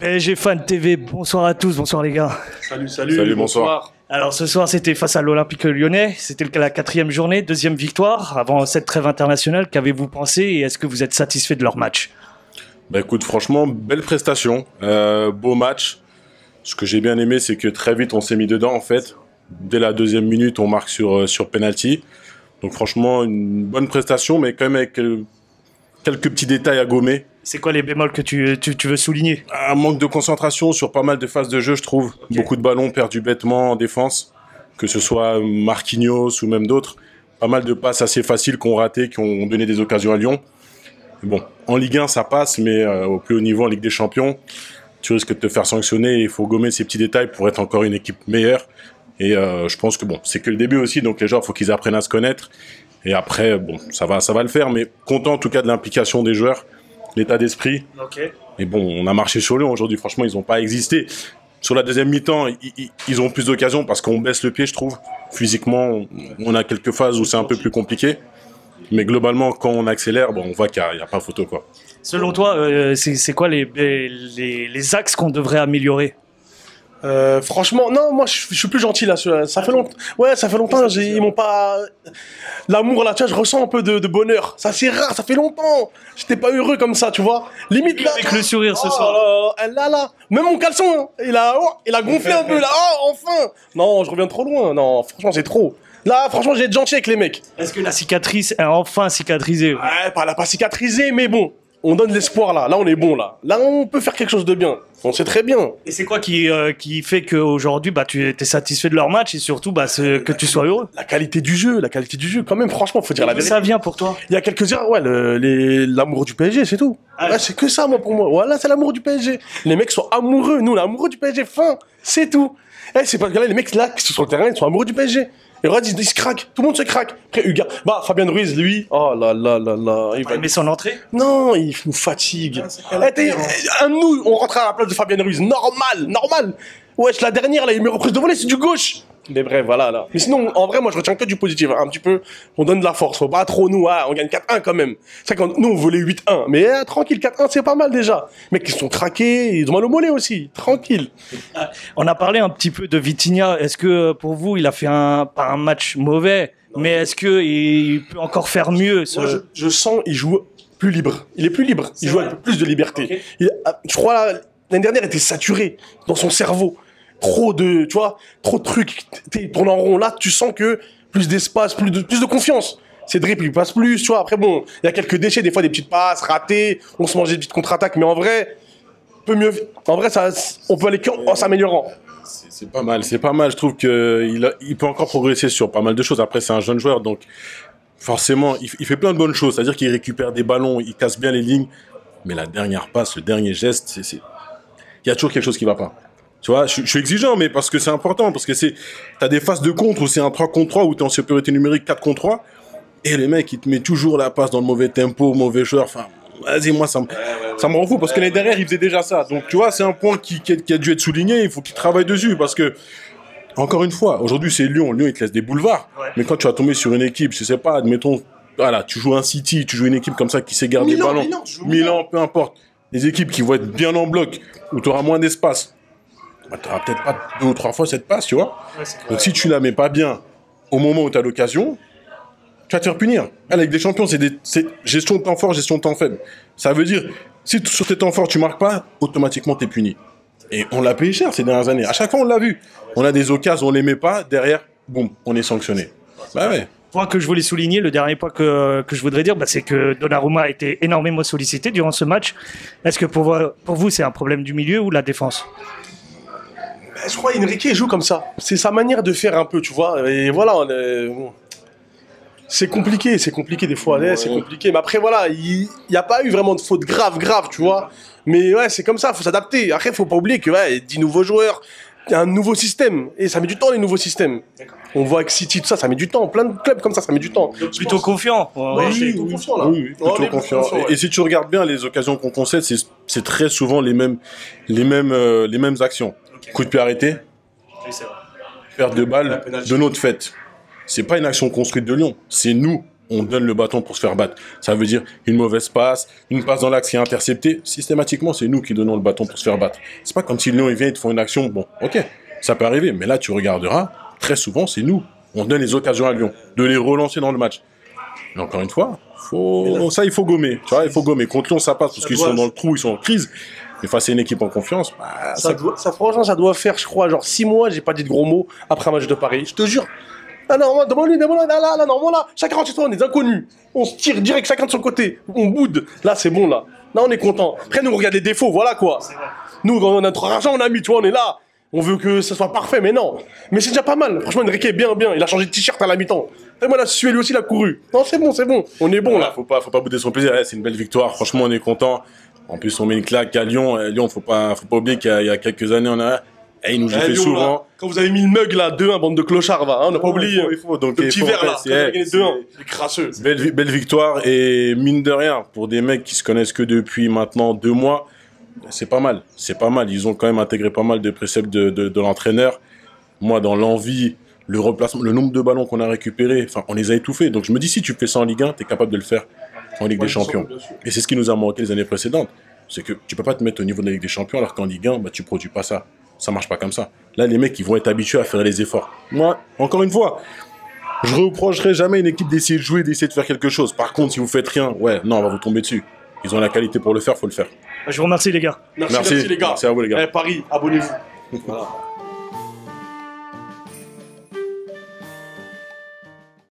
PSG Fan TV, bonsoir à tous, bonsoir les gars. Salut, bonsoir. Alors ce soir c'était face à l'Olympique Lyonnais, c'était la 4e journée, 2e victoire avant cette trêve internationale. Qu'avez-vous pensé et est-ce que vous êtes satisfait de leur match? Bah écoute, franchement, belle prestation, beau match. Ce que j'ai bien aimé, c'est que très vite on s'est mis dedans en fait. Dès la 2e minute, on marque sur penalty. Donc franchement, une bonne prestation, mais quand même avec quelques petits détails à gommer. C'est quoi les bémols que tu veux souligner? Un manque de concentration sur pas mal de phases de jeu, je trouve. Okay. Beaucoup de ballons perdus bêtement en défense, que ce soit Marquinhos ou même d'autres. Pas mal de passes assez faciles qu'on raté, qui ont donné des occasions à Lyon. Bon, en Ligue 1, ça passe, mais au plus haut niveau, en Ligue des Champions, tu risques de te faire sanctionner. Il faut gommer ces petits détails pour être encore une équipe meilleure. Et je pense que bon, c'est que le début aussi, donc les joueurs, il faut qu'ils apprennent à se connaître. Et après, bon, ça va le faire, mais content en tout cas de l'implication des joueurs, l'état d'esprit. Okay. Et bon, on a marché sur Lyon aujourd'hui, franchement, ils n'ont pas existé. Sur la deuxième mi-temps, ils ont plus d'occasions parce qu'on baisse le pied, je trouve. Physiquement, on a quelques phases où c'est un peu plus compliqué. Mais globalement, quand on accélère, bon, on voit qu'il n'y a pas photo, quoi. Selon toi, c'est quoi les axes qu'on devrait améliorer? Franchement, non, moi je suis plus gentil là. Ça fait longtemps. Ouais, ça fait longtemps. Ils m'ont pas. L'amour là, tu vois, je ressens un peu de bonheur. Ça c'est rare, ça fait longtemps. J'étais pas heureux comme ça, tu vois. Limite là. Avec le sourire ce soir. Là. Même mon caleçon, hein, il a gonflé un peu là. Oh, enfin. Non, je reviens trop loin. Non, franchement, c'est trop. Là, franchement, j'ai être gentil avec les mecs. Est-ce que la cicatrice est enfin cicatrisée? Ouais, elle a pas cicatrisé, mais bon. On donne l'espoir là. Là, on est bon là. Là, on peut faire quelque chose de bien. On sait très bien. Et c'est quoi qui fait qu'aujourd'hui, tu es satisfait de leur match et surtout que tu sois heureux? La qualité du jeu, quand même. Franchement, faut dire la vérité. Ça vient pour toi? Il y a quelques erreurs. Ouais, l'amour du PSG, c'est tout. Ah, ouais, c'est que ça, moi, pour moi. Voilà, c'est l'amour du PSG. Les mecs sont amoureux. Nous, on est amoureux du PSG. Fin, c'est tout. C'est parce que là, les mecs là qui sont sur le terrain, ils sont amoureux du PSG. Et regarde, ils se craquent. Tout le monde se craque. Après, Hugo. Fabien Ruiz, lui. Oh là là là là. Il va aimer son entrée? Non, il nous fatigue. Nous, on rentre à la place de Fabien Ruiz. Normal. Wesh, la dernière, là, il met reprise de volée, c'est du gauche. Mais bref, voilà, là. Mais sinon, en vrai, moi, je retiens que du positif. Un petit peu, on donne de la force. Faut pas trop, nous, on gagne 4-1 quand même. C'est vrai que nous, on volait 8-1. Mais tranquille, 4-1, c'est pas mal déjà. Les mecs, ils sont traqués, ils ont mal au mollet aussi. Tranquille. On a parlé un petit peu de Vitinha. Est-ce que, pour vous, il a fait pas un match mauvais, mais est-ce qu'il peut encore faire mieux Moi, je sens il joue plus libre. Il est plus libre. Il joue avec plus de liberté. Okay. Je crois, l'année dernière, il était saturé dans son cerveau. Trop de trucs, tourne en rond. Là, tu sens que plus d'espace, plus de confiance. Ses dribbles, il passe plus, tu vois. Après, bon, il y a quelques déchets, des fois, des petites passes ratées. On se mangeait des petites contre-attaques, mais en vrai, on peut aller en s'améliorant. C'est pas mal. Je trouve qu'il peut encore progresser sur pas mal de choses. Après, c'est un jeune joueur, donc forcément, il fait plein de bonnes choses. C'est-à-dire qu'il récupère des ballons, il casse bien les lignes. Mais la dernière passe, le dernier geste, il y a toujours quelque chose qui va pas. Tu vois, je suis exigeant, mais parce que c'est important, parce que t'as des phases de contre où c'est un 3 contre 3, où t'es en supériorité numérique 4 contre 3, et les mecs, ils te mettent toujours la passe dans le mauvais tempo, mauvais joueur, enfin, vas-y, moi, ça me rend fou, parce que l'année dernière, ils faisaient déjà ça. Donc, tu vois, c'est un point qui a dû être souligné, il faut qu'ils travaillent dessus, parce que, encore une fois, aujourd'hui, c'est Lyon, il te laisse des boulevards, mais quand tu vas tomber sur une équipe, je sais pas, admettons, voilà, tu joues un City, tu joues une équipe comme ça qui sait garder le ballon, Milan, peu importe, des équipes qui vont être bien en bloc, où tu auras moins d'espace, tu n'auras peut-être pas 2 ou 3 fois cette passe, tu vois. Ouais, donc si tu la mets pas bien au moment où tu as l'occasion, tu vas te faire punir. Avec des champions, c'est gestion de temps fort, gestion de temps faible. Ça veut dire, si sur tes temps forts, tu marques pas, automatiquement, tu es puni. Et on l'a payé cher ces dernières années. À chaque fois, on l'a vu. On a des occasions, on les met pas, derrière, boum, on est sanctionné. Bah ouais. Point que je voulais souligner, le dernier point que je voudrais dire, c'est que Donnarumma a été énormément sollicité durant ce match. Est-ce que pour vous, c'est un problème du milieu ou la défense? Je crois qu'Enrique joue comme ça. C'est sa manière de faire un peu, tu vois. Et voilà, c'est compliqué des fois. Ouais. C'est compliqué. Mais après, voilà, il n'y a pas eu vraiment de faute grave, tu vois. Mais ouais, c'est comme ça, il faut s'adapter. Après, il ne faut pas oublier que 10 nouveaux joueurs, un nouveau système. Et ça met du temps, les nouveaux systèmes. On voit avec City, tout ça, ça met du temps. Plein de clubs comme ça met du temps. Donc, plutôt confiant. Oui, confiant, là. Oui, plutôt confiant. Ouais. Et si tu regardes bien les occasions qu'on concède, c'est très souvent les mêmes actions. Okay. Coup de pied arrêté, perte de balle de notre fait. C'est pas une action construite de Lyon. C'est nous on donne le bâton pour se faire battre. Ça veut dire une mauvaise passe, une passe dans l'axe qui est interceptée. Systématiquement, c'est nous qui donnons le bâton pour se faire battre. C'est pas comme si Lyon, ils viennent, ils te font une action. Bon, ok, ça peut arriver. Mais là, tu regarderas, très souvent, c'est nous. On donne les occasions à Lyon de les relancer dans le match. Mais encore une fois, il faut gommer. Tu vois, il faut gommer. Contre Lyon, ça passe parce qu'ils sont dans le trou, ils sont en crise. Mais face à une équipe en confiance, bah, franchement, ça doit faire, je crois, genre 6 mois, j'ai pas dit de gros mots après un match de Paris. Je te jure. Ah non, demande-lui, là, non, là, chacun rentre chez toi, on est des inconnus. On se tire direct chacun de son côté. On boude. Là, c'est bon, là. Là, on est content. Après, nous, on regarde les défauts, voilà quoi. Nous, quand on a notre argent, on a mis, tu vois, on est là. On veut que ça soit parfait, mais non. Mais c'est déjà pas mal. Franchement, Enrique est bien. Il a changé de t-shirt à la mi-temps. Et moi, là, celui lui aussi, il a couru. Non, c'est bon. On est bon, là. Faut pas bouder son plaisir. C'est une belle victoire. Franchement, on est content. En plus, on met une claque à Lyon. Lyon, faut pas oublier qu'il y a quelques années, il nous jouait souvent. Là, quand vous avez mis le mug là, 2-1, bande de clochards, on n'a pas oublié. Donc, le petit verre là, c'est 2-1. Il est crasseux. Belle victoire et mine de rien, pour des mecs qui se connaissent que depuis maintenant 2 mois, c'est pas mal. Ils ont quand même intégré pas mal de préceptes de l'entraîneur. Moi, dans l'envie, le replacement, le nombre de ballons qu'on a récupérés, on les a étouffés. Donc je me dis, si tu fais ça en Ligue 1, tu es capable de le faire en Ligue des Champions. Et c'est ce qui nous a manqué les années précédentes. C'est que tu peux pas te mettre au niveau de la Ligue des Champions alors qu'en Ligue 1, tu produis pas ça. Ça marche pas comme ça. Là, les mecs, ils vont être habitués à faire les efforts. Moi, encore une fois, je reprocherai jamais à une équipe d'essayer de jouer, d'essayer de faire quelque chose. Par contre, si vous faites rien, on va vous tomber dessus. Ils ont la qualité pour le faire, faut le faire. Je vous remercie les gars. Merci les gars. Merci à vous les gars. Paris, abonnez-vous. Voilà.